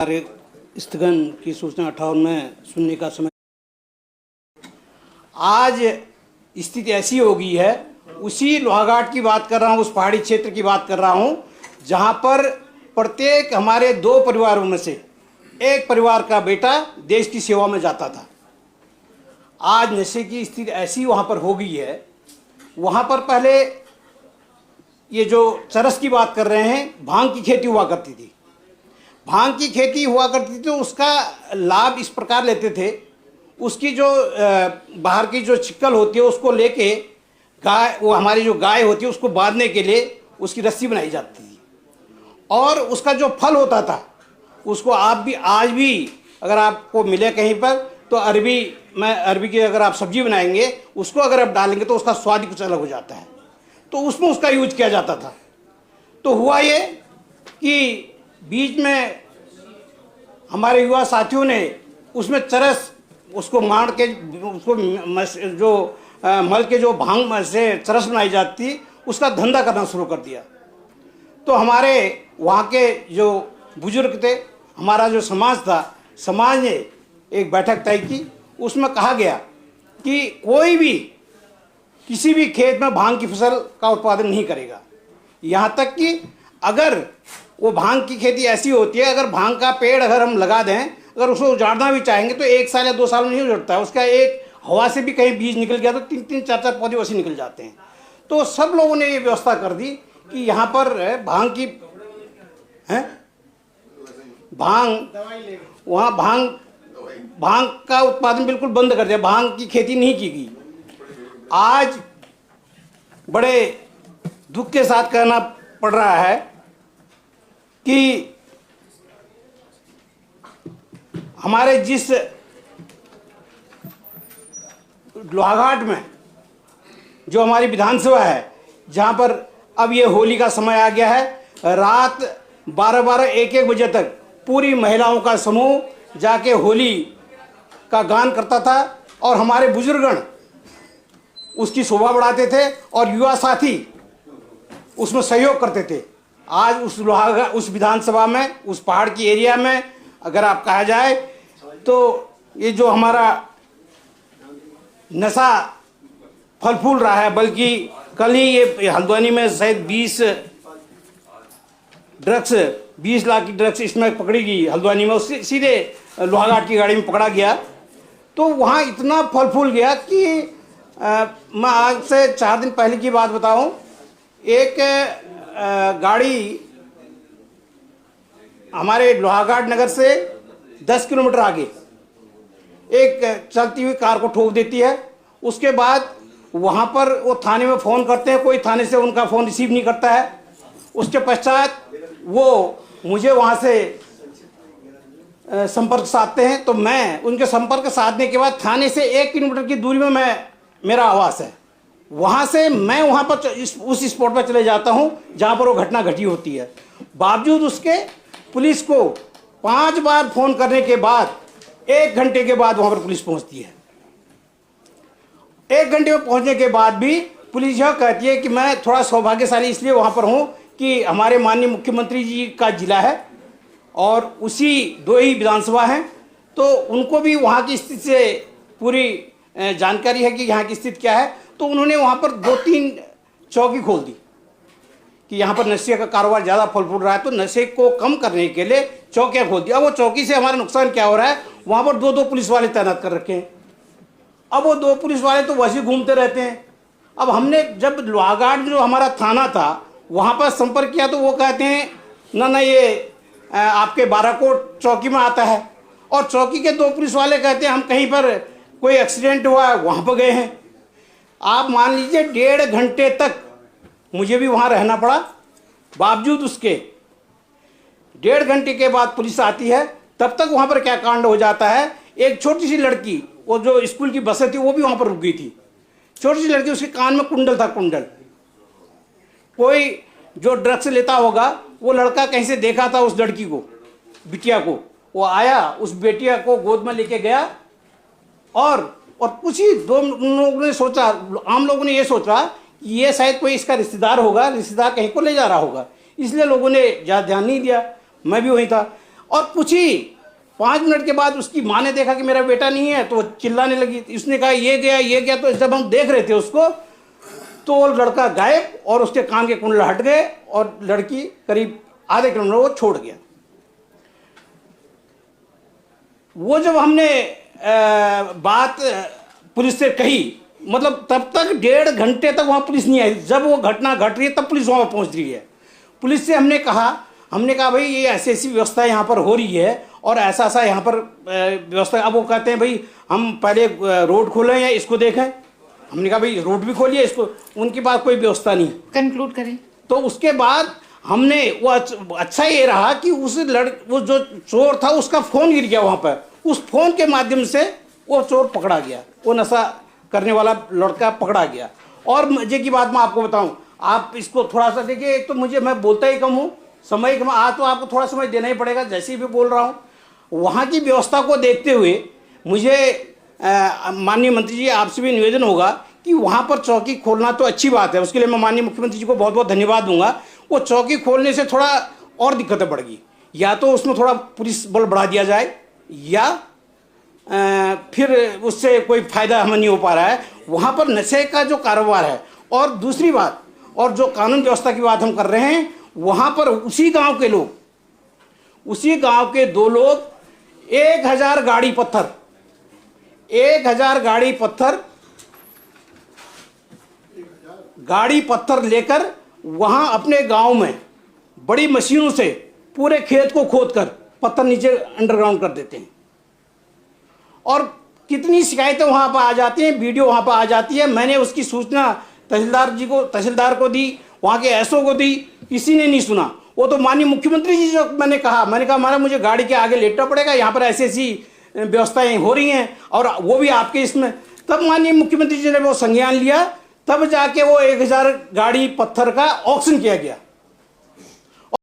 स्थगन की सूचना 58 में सुनने का समय। आज स्थिति ऐसी हो गई है, उसी लोहाघाट की बात कर रहा हूँ, उस पहाड़ी क्षेत्र की बात कर रहा हूँ जहाँ पर प्रत्येक हमारे 2 परिवारों में से एक परिवार का बेटा देश की सेवा में जाता था। आज नशे की स्थिति ऐसी वहाँ पर हो गई है। वहाँ पर पहले ये जो चरस की बात कर रहे हैं, भांग की खेती हुआ करती थी। भांग की खेती हुआ करती थी तो उसका लाभ इस प्रकार लेते थे, उसकी जो बाहर की जो चिक्कल होती है उसको लेके गाय, वो हमारी जो गाय होती है उसको बांधने के लिए उसकी रस्सी बनाई जाती थी और उसका जो फल होता था उसको आप भी आज भी अगर आपको मिले कहीं पर तो अरबी की अगर आप सब्जी बनाएंगे उसको अगर आप डालेंगे तो उसका स्वाद ही कुछ अलग हो जाता है। तो उसमें उसका यूज किया जाता था। तो हुआ ये कि बीच में हमारे युवा साथियों ने उसमें चरस उसको मार के उसको जो मल के जो भांग से चरस बनाई जाती उसका धंधा करना शुरू कर दिया। तो हमारे वहाँ के जो बुजुर्ग थे, हमारा जो समाज था, समाज ने एक बैठक तय की। उसमें कहा गया कि कोई भी किसी भी खेत में भांग की फसल का उत्पादन नहीं करेगा। यहाँ तक कि अगर वो भांग की खेती ऐसी होती है, अगर भांग का पेड़ अगर हम लगा दें, अगर उसको उजाड़ना भी चाहेंगे तो 1 साल या 2 साल में नहीं उजड़ता है। उसका एक हवा से भी कहीं बीज निकल गया तो 3-3, 4-4 पौधे वैसे निकल जाते हैं। तो सब लोगों ने ये व्यवस्था कर दी कि यहाँ पर भांग की वहाँ भांग का उत्पादन बिल्कुल बंद कर दिया, भांग की खेती नहीं की गई। आज बड़े दुख के साथ कहना पड़ रहा है कि हमारे जिस लोहाघाट में जो हमारी विधानसभा है, जहाँ पर अब ये होली का समय आ गया है, रात 12-12, 1-1 बजे तक पूरी महिलाओं का समूह जाके होली का गान करता था और हमारे बुजुर्गण उसकी शोभा बढ़ाते थे और युवा साथी उसमें सहयोग करते थे। आज उस विधानसभा में, उस पहाड़ की एरिया में अगर आप कहा जाए तो ये जो हमारा नशा फल फूल रहा है, बल्कि कल ही ये हल्द्वानी में शायद 20 लाख की ड्रग्स इसमें पकड़ी गई हल्द्वानी में, उससे सीधे लोहाघाट की गाड़ी में पकड़ा गया। तो वहाँ इतना फल फूल गया कि मैं आज से 4 दिन पहले की बात बताऊं, एक गाड़ी हमारे लोहाघाट नगर से 10 किलोमीटर आगे एक चलती हुई कार को ठोक देती है। उसके बाद वहाँ पर वो थाने में फ़ोन करते हैं, कोई थाने से उनका फ़ोन रिसीव नहीं करता है। उसके पश्चात वो मुझे वहाँ से संपर्क साधते हैं, तो मैं उनके संपर्क साधने के बाद थाने से 1 किलोमीटर की दूरी में मेरा आवास है। वहाँ से मैं वहाँ पर उस स्पॉट पर चले जाता हूँ जहाँ पर वो घटना घटी होती है। बावजूद उसके पुलिस को 5 बार फ़ोन करने के बाद 1 घंटे के बाद वहाँ पर पुलिस पहुँचती है। 1 घंटे में पहुँचने के बाद भी पुलिस यह कहती है कि मैं थोड़ा सौभाग्यशाली इसलिए वहाँ पर हूँ कि हमारे माननीय मुख्यमंत्री जी का जिला है और उसी 2 ही विधानसभा हैं, तो उनको भी वहाँ की स्थिति से पूरी जानकारी है कि यहाँ की स्थिति क्या है। तो उन्होंने वहाँ पर 2-3 चौकी खोल दी कि यहाँ पर नशे का कारोबार ज़्यादा फल फूल रहा है, तो नशे को कम करने के लिए चौकियाँ खोल दी। अब वो चौकी से हमारा नुकसान क्या हो रहा है, वहाँ पर 2-2 पुलिस वाले तैनात कर रखे हैं। अब वो 2 पुलिस वाले तो वैसे घूमते रहते हैं। अब हमने जब लोहाघाट जो हमारा थाना था वहाँ पर संपर्क किया तो वो कहते हैं ना ये आपके बाराकोट चौकी में आता है, और चौकी के 2 पुलिस वाले कहते हैं हम कहीं पर कोई एक्सीडेंट हुआ है वहाँ पर गए हैं। आप मान लीजिए 1.5 घंटे तक मुझे भी वहाँ रहना पड़ा। बावजूद उसके 1.5 घंटे के बाद पुलिस आती है, तब तक वहाँ पर क्या कांड हो जाता है। एक छोटी सी लड़की, वो जो स्कूल की बसें थी वो भी वहाँ पर रुक गई थी। छोटी सी लड़की, उसके कान में कुंडल था, कुंडल। कोई जो ड्रग्स लेता होगा वो लड़का कहीं से देखा था उस लड़की को, बिटिया को, वो आया उस बेटिया को गोद में लेके गया और कुछ ही 2 लोगों ने सोचा, आम लोगों ने ये सोचा कि ये शायद कोई इसका रिश्तेदार होगा, रिश्तेदार कहीं को ले जा रहा होगा, इसलिए लोगों ने ज़्यादा ध्यान नहीं दिया। मैं भी वहीं था और कुछ ही 5 मिनट के बाद उसकी माँ ने देखा कि मेरा बेटा नहीं है, तो वो चिल्लाने लगी। उसने कहा ये गया। तो जब हम देख रहे थे उसको, तो वो लड़का गायब और उसके कान के कुंडल हट गए और लड़की करीब आधे किलोमीटर वो छोड़ गया। वो जब हमने बात पुलिस से कही, मतलब तब तक 1.5 घंटे तक वहाँ पुलिस नहीं आई। जब वो घटना घट रही है तब पुलिस वहाँ पहुँच रही है। पुलिस से हमने कहा भाई ये ऐसी व्यवस्था यहाँ पर हो रही है और ऐसा यहाँ पर व्यवस्था। अब वो कहते हैं भाई हम पहले रोड खोलें या इसको देखें। हमने कहा भाई रोड भी खोलिए इसको, उनके पास कोई व्यवस्था नहीं। कंक्लूड करें। तो उसके बाद हमने वो अच्छा ये रहा कि वो जो चोर था उसका फ़ोन गिर गया वहाँ पर। उस फोन के माध्यम से वो चोर पकड़ा गया, वो नशा करने वाला लड़का पकड़ा गया। और मजे की बात मैं आपको बताऊं, आप इसको थोड़ा सा देखिए। एक तो मैं बोलता ही कम हूँ, समय कम, आज तो आपको थोड़ा समय देना ही पड़ेगा, जैसे भी बोल रहा हूँ। वहाँ की व्यवस्था को देखते हुए मुझे माननीय मंत्री जी आपसे भी निवेदन होगा कि वहाँ पर चौकी खोलना तो अच्छी बात है, उसके लिए मैं माननीय मुख्यमंत्री जी को बहुत बहुत धन्यवाद दूंगा। वो चौकी खोलने से थोड़ा और दिक्कतें बढ़ गई, या तो उसमें थोड़ा पुलिस बल बढ़ा दिया जाए या फिर उससे कोई फ़ायदा हमें नहीं हो पा रहा है। वहाँ पर नशे का जो कारोबार है, और दूसरी बात, और जो कानून व्यवस्था की बात हम कर रहे हैं, वहाँ पर उसी गांव के लोग, उसी गांव के 2 लोग 1000 गाड़ी पत्थर 1000 गाड़ी पत्थर लेकर वहाँ अपने गांव में बड़ी मशीनों से पूरे खेत को खोदकर पत्थर नीचे अंडरग्राउंड कर देते हैं। और कितनी शिकायतें वहाँ पर आ जाती हैं, वीडियो वहाँ पर आ जाती है। मैंने उसकी सूचना तहसीलदार को दी, वहाँ के एसओ को दी, किसी ने नहीं सुना। वो तो माननीय मुख्यमंत्री जी जो मैंने कहा हमारा मुझे गाड़ी के आगे लेटना पड़ेगा, यहाँ पर ऐसी व्यवस्थाएं हो रही हैं और वो भी आपके इसमें। तब माननीय मुख्यमंत्री जी ने वो संज्ञान लिया, तब जाके वो 1000 गाड़ी पत्थर का ऑक्शन किया गया।